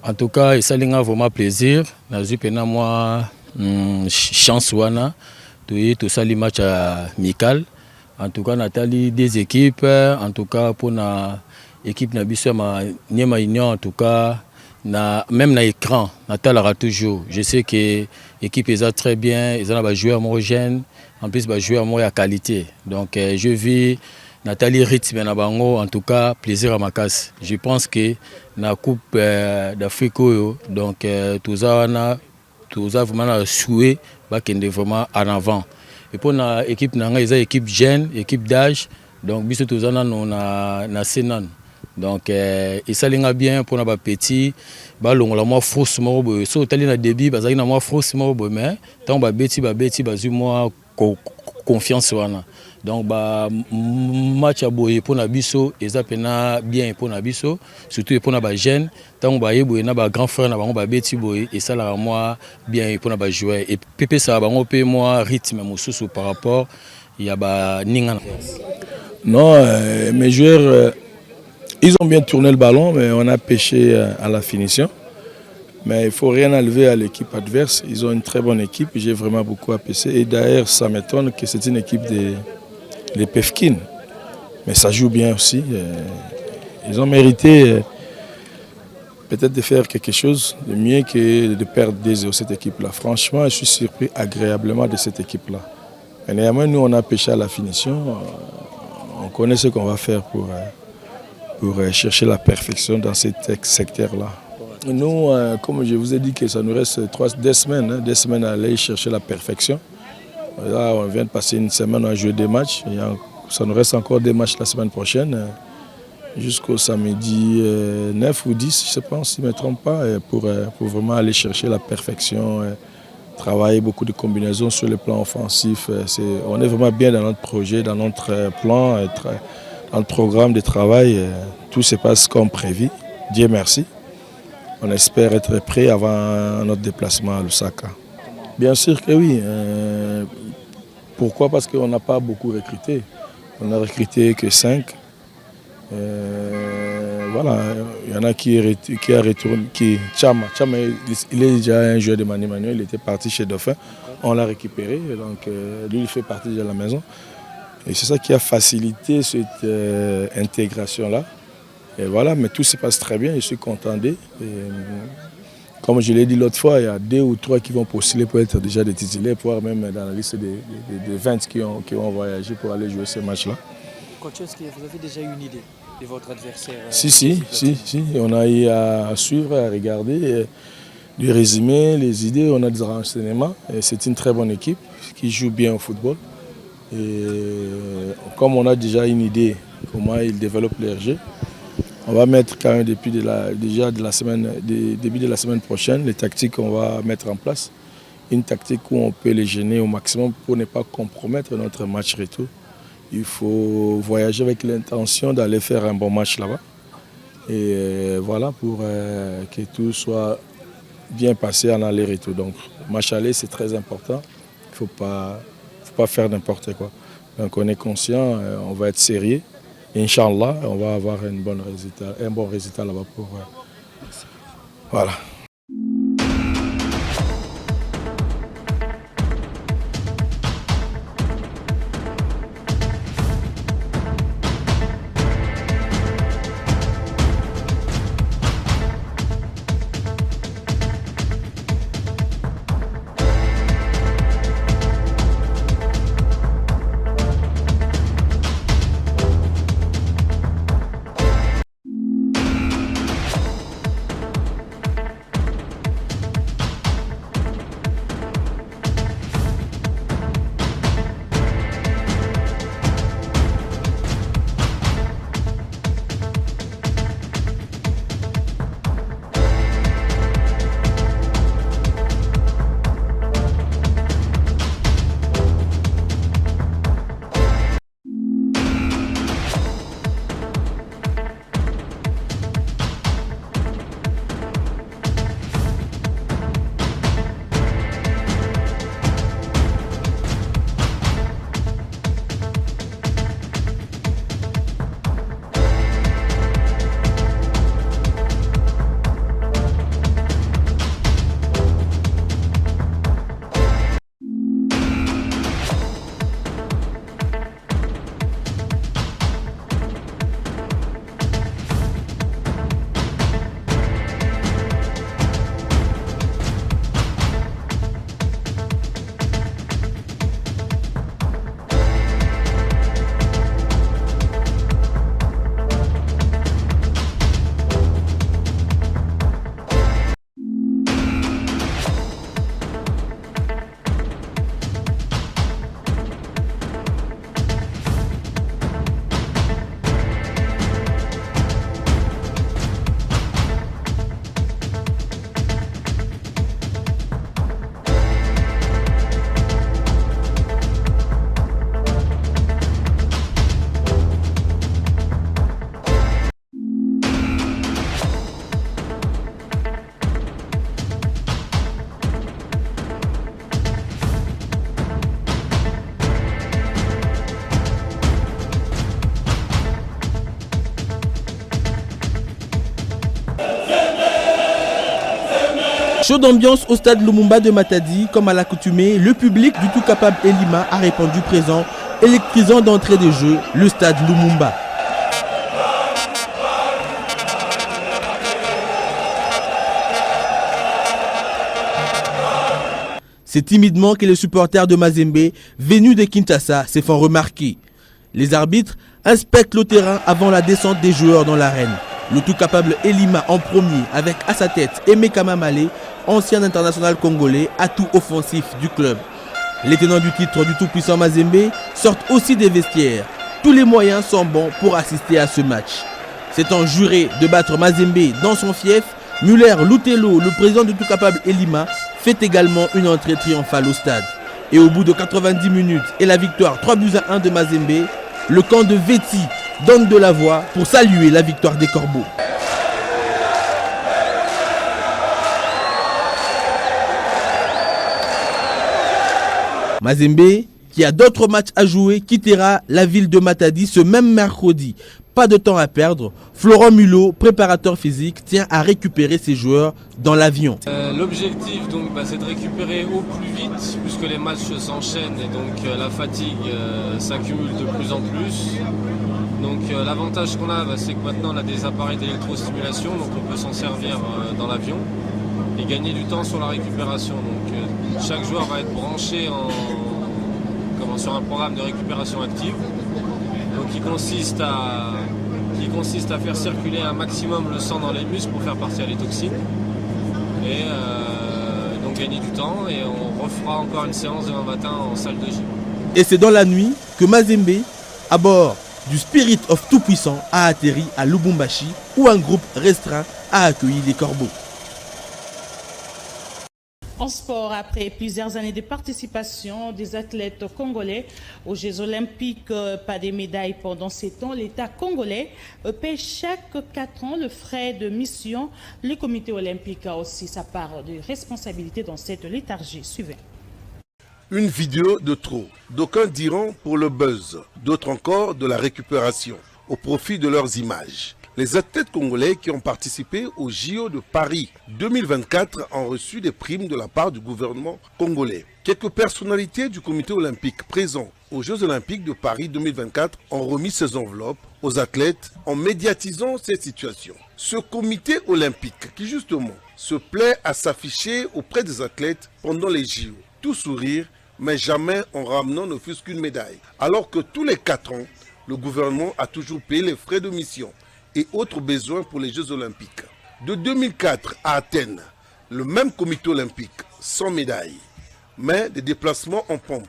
En tout cas, ça a vraiment plaisir. J'ai eu moi chance tout ça les matchs amical. En tout cas, Nathalie des équipes. En tout cas, pour l'équipe Nabiso ma union en tout cas, même na écran, Nathalie toujours. Je sais que l'équipe est très bien. Ils ont des joueurs homogènes. En plus, des joueurs de qualité. Donc, je vis Nathalie rythme na bango. En tout cas, plaisir à ma casse. Je pense que la Coupe d'Afrique, donc tout ça vraiment souhait qu'il est vraiment en avant. Et pour l'équipe, il y a une équipe jeune, équipe d'âge, donc bis tout ça on a Sénan. Donc et ça linga bien pour les petits, ba longola moi fausse mo bo so tali na début bazaki na moi fausse mo bo mais tant ba beti bazu moi confiance wana. Donc match à boye pour Nabiso et ça pena bien pour Nabiso surtout pour na ba jeune tant ba yeboye na ba grand frère na bango ba beti boye et ça là moi bien pour na ba joueur et Pépé ça bango pe moi rythme mosusu par rapport il y a ba ninga. Non mes joueurs ils ont bien tourné le ballon mais on a pêché à la finition. Mais il ne faut rien enlever à l'équipe adverse. Ils ont une très bonne équipe. J'ai vraiment beaucoup apprécié. Et d'ailleurs, ça m'étonne que c'est une équipe des Pefkin. Mais ça joue bien aussi. Ils ont mérité peut-être de faire quelque chose de mieux que de perdre 2-0 cette équipe-là. Franchement, je suis surpris agréablement de cette équipe-là. Et néanmoins, nous, on a pêché à la finition. On connaît ce qu'on va faire pour chercher la perfection dans ce secteur-là. Nous, comme je vous ai dit que ça nous reste 2 semaines à aller chercher la perfection. Là, on vient de passer une semaine à jouer des matchs. Ça nous reste encore des matchs la semaine prochaine, jusqu'au samedi 9 ou 10, je pense, si je ne me trompe pas, pour vraiment aller chercher la perfection, travailler beaucoup de combinaisons sur le plan offensif. On est vraiment bien dans notre projet, dans notre plan, dans le programme de travail. Tout se passe comme prévu. Dieu merci. On espère être prêt avant notre déplacement à Lusaka. Bien sûr que oui. Pourquoi? Parce qu'on n'a pas beaucoup recruté. On n'a recruté que 5. Voilà, il y en a qui a retourné, Chama, il est déjà un joueur de Mani Manuel, il était parti chez Dauphin. On l'a récupéré, donc lui il fait partie de la maison. Et c'est ça qui a facilité cette intégration-là. Et voilà, mais tout se passe très bien, je suis content d'eux. Comme je l'ai dit l'autre fois, il y a 2 ou 3 qui vont postuler pour être déjà des titulaires, voire même dans la liste des 20 qui ont voyagé pour aller jouer ces matchs-là. Coach, est-ce que vous avez déjà une idée de votre adversaire? Si. On a eu à suivre, à regarder, du résumé, les idées, on a des renseignements. C'est une très bonne équipe qui joue bien au football. Et comme on a déjà une idée comment ils développent leur jeu, on va mettre quand même début de la semaine prochaine les tactiques qu'on va mettre en place. Une tactique où on peut les gêner au maximum pour ne pas compromettre notre match retour. Il faut voyager avec l'intention d'aller faire un bon match là-bas. Et voilà, pour que tout soit bien passé en aller-retour. Donc, match aller, c'est très important. Il ne faut pas faire n'importe quoi. Donc, on est conscient, on va être sérieux. Inch'Allah, on va avoir un bon résultat là-bas. Voilà. Chaud d'ambiance au stade Lumumba de Matadi, comme à l'accoutumée, le public du tout capable Elima a répondu présent, électrisant d'entrée de jeu le stade Lumumba. C'est timidement que les supporters de Mazembe, venus de Kinshasa, se font remarquer. Les arbitres inspectent le terrain avant la descente des joueurs dans l'arène. Le tout capable Elima en premier, avec à sa tête Emeka Mamale, ancien international congolais, atout offensif du club. Les tenants du titre du tout-puissant Mazembe sortent aussi des vestiaires. Tous les moyens sont bons pour assister à ce match. S'étant juré de battre Mazembe dans son fief, Muller Lutelo, le président du tout capable Elima, fait également une entrée triomphale au stade. Et au bout de 90 minutes et la victoire 3-1 de Mazembe, le camp de Veti donne de la voix pour saluer la victoire des Corbeaux. Mazembe, qui a d'autres matchs à jouer, quittera la ville de Matadi ce même mercredi. Pas de temps à perdre. Florent Mulot, préparateur physique, tient à récupérer ses joueurs dans l'avion. L'objectif donc c'est de récupérer au plus vite puisque les matchs s'enchaînent et donc la fatigue s'accumule de plus en plus. Donc l'avantage qu'on a c'est que maintenant on a des appareils d'électrostimulation donc on peut s'en servir dans l'avion et gagner du temps sur la récupération. Donc chaque joueur va être branché sur un programme de récupération active. Donc qui consiste à faire circuler un maximum le sang dans les muscles pour faire partir les toxines et donc gagner du temps et on refera encore une séance demain matin en salle de gym. Et c'est dans la nuit que Mazembe, à bord du Spirit of Tout-Puissant, a atterri à Lubumbashi où un groupe restreint a accueilli les Corbeaux. En sport, après plusieurs années de participation des athlètes congolais aux Jeux Olympiques, pas de médailles pendant ces temps, l'État congolais paie chaque 4 ans le frais de mission. Le comité olympique a aussi sa part de responsabilité dans cette léthargie. Suivez. Une vidéo de trop. D'aucuns diront pour le buzz, d'autres encore de la récupération, au profit de leurs images. Les athlètes congolais qui ont participé au JO de Paris 2024 ont reçu des primes de la part du gouvernement congolais. Quelques personnalités du comité olympique présents aux Jeux olympiques de Paris 2024 ont remis ces enveloppes aux athlètes en médiatisant cette situation. Ce comité olympique qui justement se plaît à s'afficher auprès des athlètes pendant les JO, tout sourire, mais jamais en ramenant ne fût-ce qu'une médaille. Alors que tous les 4 ans, le gouvernement a toujours payé les frais de mission et autres besoins pour les Jeux olympiques. De 2004 à Athènes, le même comité olympique, sans médaille, mais des déplacements en pompe.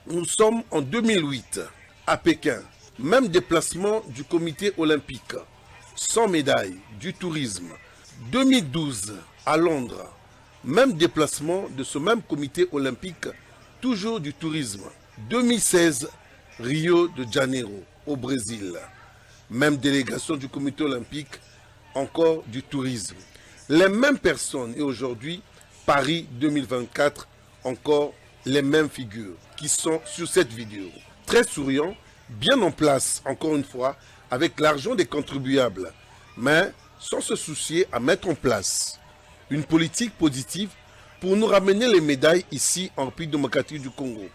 Nous sommes en 2008 à Pékin, même déplacement du comité olympique, sans médaille, du tourisme. 2012 à Londres, même déplacement de ce même comité olympique, toujours du tourisme. 2016, Rio de Janeiro, au Brésil. Même délégation du comité olympique, encore du tourisme. Les mêmes personnes et aujourd'hui, Paris 2024, encore les mêmes figures qui sont sur cette vidéo. Très souriants, bien en place, encore une fois, avec l'argent des contribuables, mais sans se soucier à mettre en place une politique positive pour nous ramener les médailles ici en République démocratique du Congo.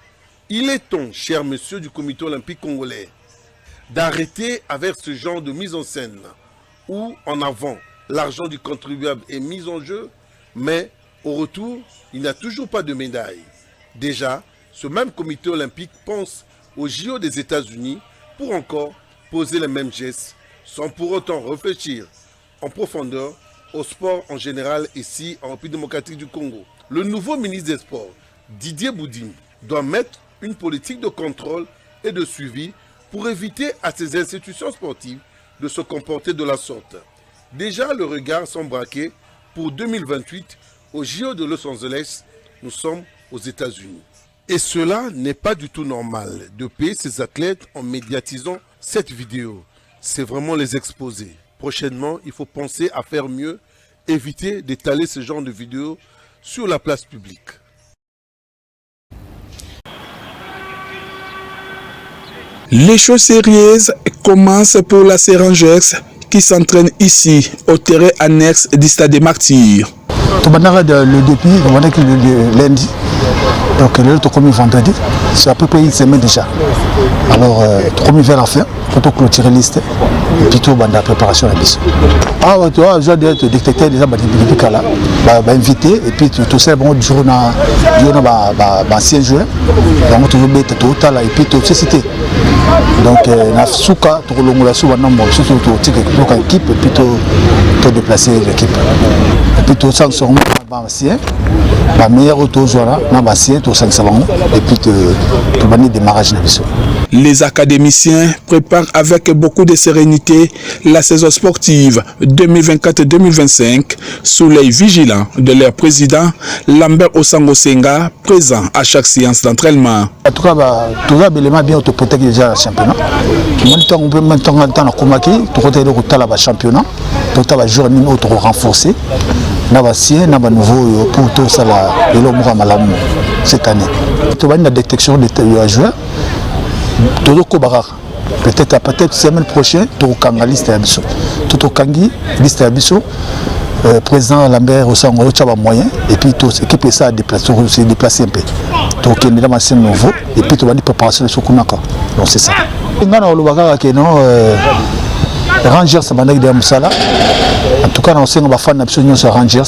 Il est temps, cher monsieur du comité olympique congolais, d'arrêter avec ce genre de mise en scène où en avant l'argent du contribuable est mis en jeu, mais au retour, il n'y a toujours pas de médaille. Déjà, ce même comité olympique pense aux JO des États-Unis pour encore poser les mêmes gestes, sans pour autant réfléchir en profondeur au sport en général ici en République démocratique du Congo. Le nouveau ministre des Sports, Didier Boudin, doit mettre une politique de contrôle et de suivi pour éviter à ces institutions sportives de se comporter de la sorte. Déjà, le regard sont braqués pour 2028 au JO de Los Angeles. Nous sommes aux États-Unis. Et cela n'est pas du tout normal de payer ces athlètes en médiatisant cette vidéo. C'est vraiment les exposer. Prochainement, il faut penser à faire mieux, éviter d'étaler ce genre de vidéos sur la place publique. Les choses sérieuses commencent pour la Rangers qui s'entraîne ici au terrain annexe du Stade des Martyrs. Tu vas le depuis le lundi. Donc le commis vendredi, c'est à peu près une semaine déjà. Alors commis vers la fin, pour clôturer la liste et puis tout dans la préparation à la mission. Ah tu vois, je dois être détecté déjà depuis là, invité et puis tout ça bon jour na ancien joueur, donc tu veux mettre tout là et puis tout cité. Donc na souka tout le monde là sous un nombre surtout tout équipe et puis tout déplacer l'équipe. Et puis tout ça sont ancien, la meilleure auto joueur na ancien tout ça et puis tout banni démarrage na mission. Les académiciens préparent avec beaucoup de sérénité la saison sportive 2024-2025 sous l'œil vigilant de leur président Lambert Osango Senga, présent à chaque séance d'entraînement. En tout cas, tout va bien autoprotège déjà le championnat. On peut maintenant dans le comaki, tout côté de le championnat, tout va jouer auto renforcé. Na basien na nouveau pour tout ça là et l'homme malamu cette année. Tout va une détection des joueurs. Peut-être semaine prochaine, tu as une liste à Bissot. Tu as une liste à Bissot. Président Lambert Osango, tu as un moyen. Et puis, tu équipe ça à déplacer un peu. Tu as une ancienne nouveau. Et puis, tu as une préparation sur Kunaka. Donc, c'est ça. Rangers, ça m'a dit que en tout cas, on sait qu'on va faire une absolument sur Rangers.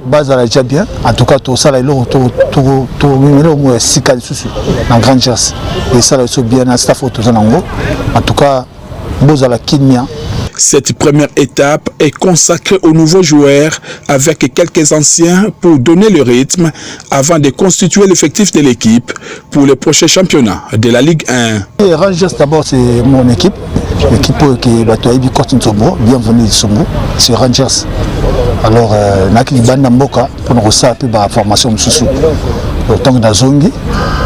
Base à la déjà bien. En tout cas, tout ça, là, tout le 6 cas dans Rangers. Et ça, là, c'est bien un staff autour de l'ango. En tout cas, Bose à la Kenya. Cette première étape est consacrée aux nouveaux joueurs avec quelques anciens pour donner le rythme avant de constituer l'effectif de l'équipe pour les prochains championnats de la Ligue 1. Et Rangers d'abord c'est mon équipe. L'équipe qui est bienvenue de Sombo, c'est Rangers. Alors, Naki Banda Mboka pour nous recevoir la formation sous autant que Nazongi.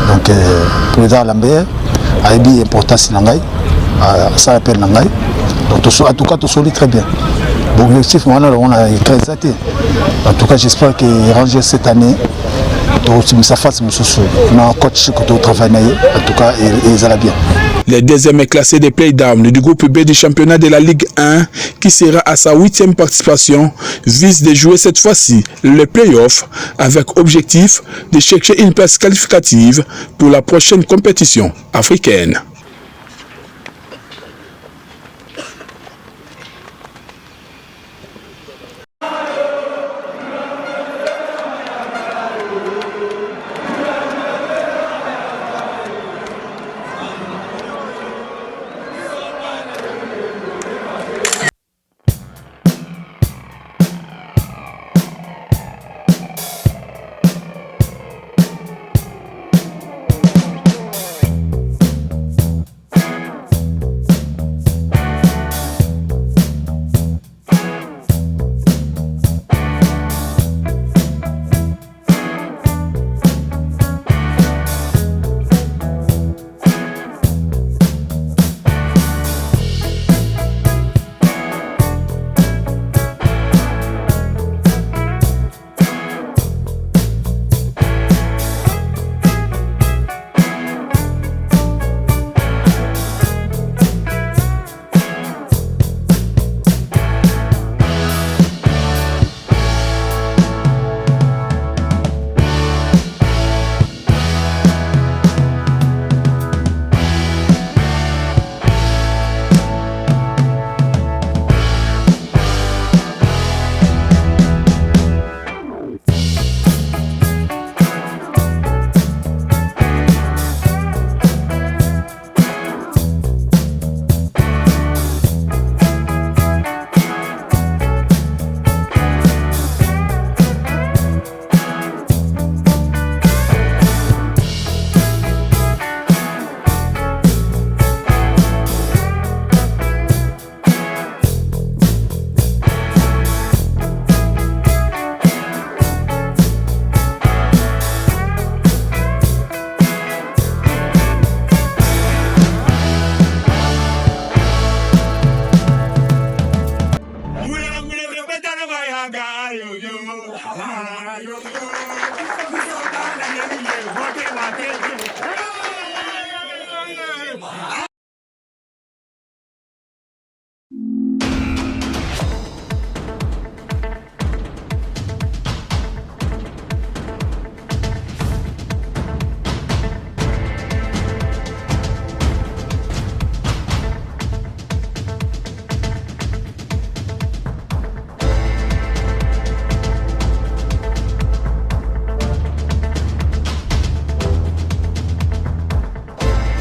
Donc, président Lambert a eu importance dans Nangai, ça appelle Nangai. Donc, en tout cas, tout solide très bien. Bon, l'objectif, on a très exalté. En tout cas, j'espère que Rangers cette année, ça fasse on a un coach qui travaille. En tout cas, ils allaient bien. Le deuxième est classé des play-down du groupe B du championnat de la Ligue 1 qui sera à sa 8e participation vise de jouer cette fois-ci le play-off avec objectif de chercher une place qualificative pour la prochaine compétition africaine.